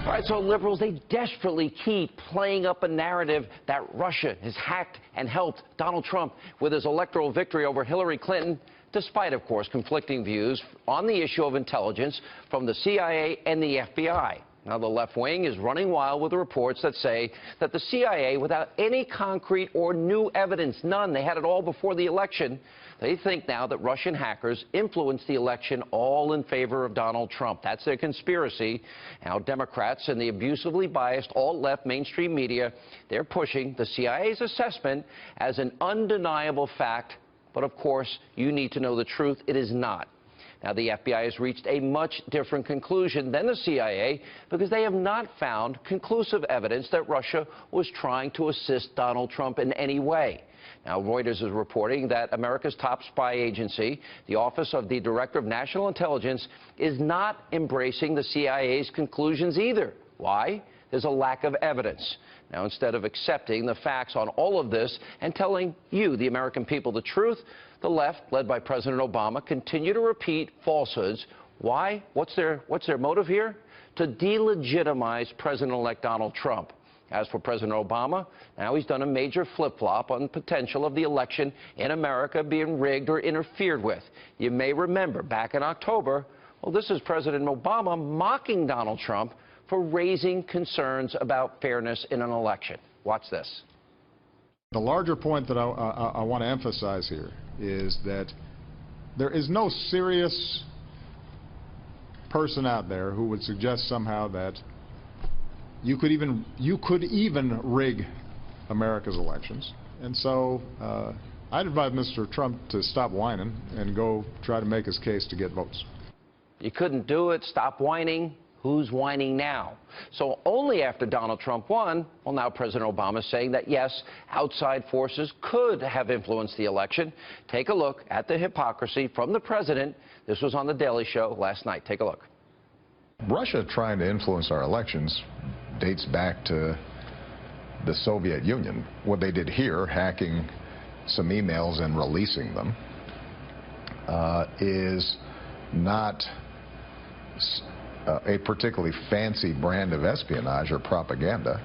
All right, so liberals, they desperately keep playing up a narrative that Russia has hacked and helped Donald Trump with his electoral victory over Hillary Clinton, despite, of course, conflicting views on the issue of intelligence from the CIA and the FBI. Now, the left wing is running wild with the reports that say that the CIA, without any concrete or new evidence, none, they had it all before the election, they think now that Russian hackers influenced the election all in favor of Donald Trump. That's their conspiracy. Now, Democrats and the abusively biased alt-left mainstream media, they're pushing the CIA's assessment as an undeniable fact. But, of course, you need to know the truth. It is not. Now, the FBI has reached a much different conclusion than the CIA because they have not found conclusive evidence that Russia was trying to assist Donald Trump in any way. Now, Reuters is reporting that America's top spy agency, the Office of the Director of National Intelligence, is not embracing the CIA's conclusions either. Why? There's a lack of evidence. Now, instead of accepting the facts on all of this and telling you, the American people, the truth, the left, led by President Obama, continue to repeat falsehoods. Why? What's their motive here? To delegitimize President-elect Donald Trump. As for President Obama, now he's done a major flip-flop on the potential of the election in America being rigged or interfered with. You may remember back in October, well, this is President Obama mocking Donald Trump for raising concerns about fairness in an election. Watch this. The larger point that I want to emphasize here is that there is no serious person out there who would suggest somehow that you could even rig America's elections. And so I'd advise Mr. Trump to stop whining and go try to make his case to get votes. You couldn't do it. Stop whining. Who's whining now? So only after Donald Trump won, well, now President Obama is saying that, yes, outside forces could have influenced the election. Take a look at the hypocrisy from the president. This was on The Daily Show last night. Take a look. Russia trying to influence our elections dates back to the Soviet Union. What they did here, hacking some emails and releasing them, is not a particularly fancy brand of espionage or propaganda.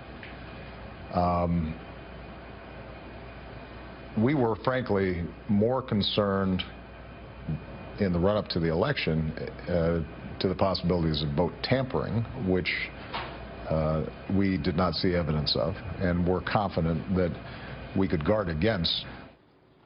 We were, frankly, more concerned in the run-up to the election to the possibilities of vote tampering, which we did not see evidence of, and we're confident that we could guard against.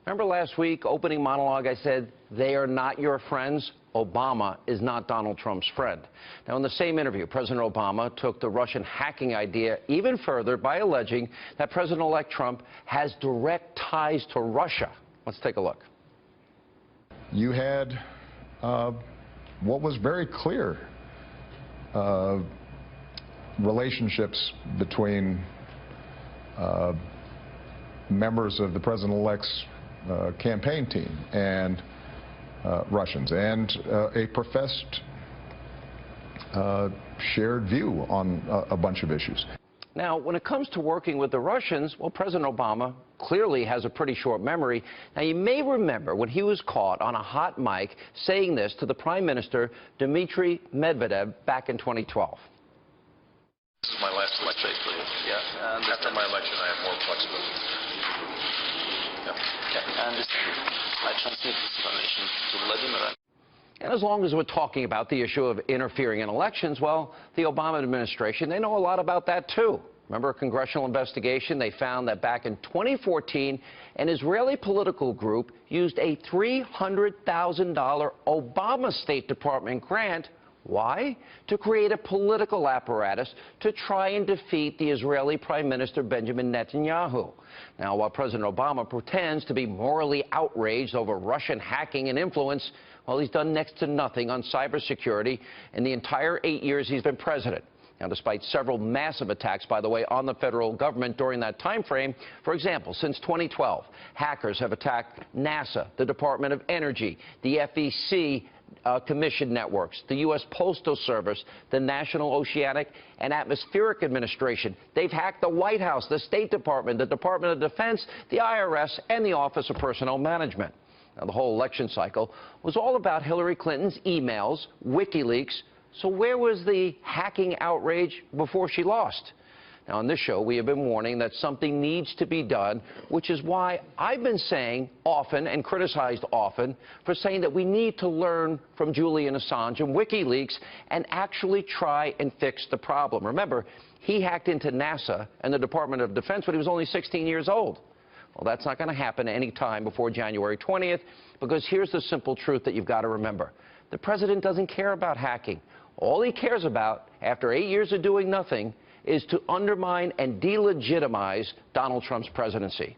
Remember last week, opening monologue, I said, they are not your friends. Obama is not Donald Trump's friend. Now, in the same interview, President Obama took the Russian hacking idea even further by alleging that President-elect Trump has direct ties to Russia. Let's take a look. You had what was very clear relationships between members of the President-elect's campaign team and Russians, and a professed shared view on a bunch of issues. Now, when it comes to working with the Russians, well, President Obama clearly has a pretty short memory. Now, you may remember when he was caught on a hot mic saying this to the Prime Minister, Dmitry Medvedev, back in 2012. This is my last election. Yeah, and after my election, I have more flexibility. Yeah. Okay. I understand. I transmit this information to Vladimir. And as long as we're talking about the issue of interfering in elections, well, the Obama administration, they know a lot about that, too. Remember a congressional investigation? They found that back in 2014, an Israeli political group used a $300,000 Obama State Department grant. Why? To create a political apparatus to try and defeat the Israeli Prime Minister Benjamin Netanyahu. Now, while President Obama pretends to be morally outraged over Russian hacking and influence, well, he's done next to nothing on cybersecurity in the entire 8 years he's been president. Now, despite several massive attacks, by the way, on the federal government during that time frame, for example, since 2012, hackers have attacked NASA, the Department of Energy, the FEC, commission networks, the U.S. Postal Service, the National Oceanic and Atmospheric Administration. They've hacked the White House, the State Department, the Department of Defense, the IRS, and the Office of Personnel Management. Now, the whole election cycle was all about Hillary Clinton's emails, WikiLeaks, So where was the hacking outrage before she lost? Now, on this show, we have been warning that something needs to be done, which is why I've been saying often and criticized often for saying that we need to learn from Julian Assange and WikiLeaks and actually try and fix the problem. Remember, he hacked into NASA and the Department of Defense when he was only 16 years old. Well, that's not going to happen any time before January 20th, because here's the simple truth that you've got to remember. The president doesn't care about hacking. All he cares about, after 8 years of doing nothing, is to undermine and delegitimize Donald Trump's presidency.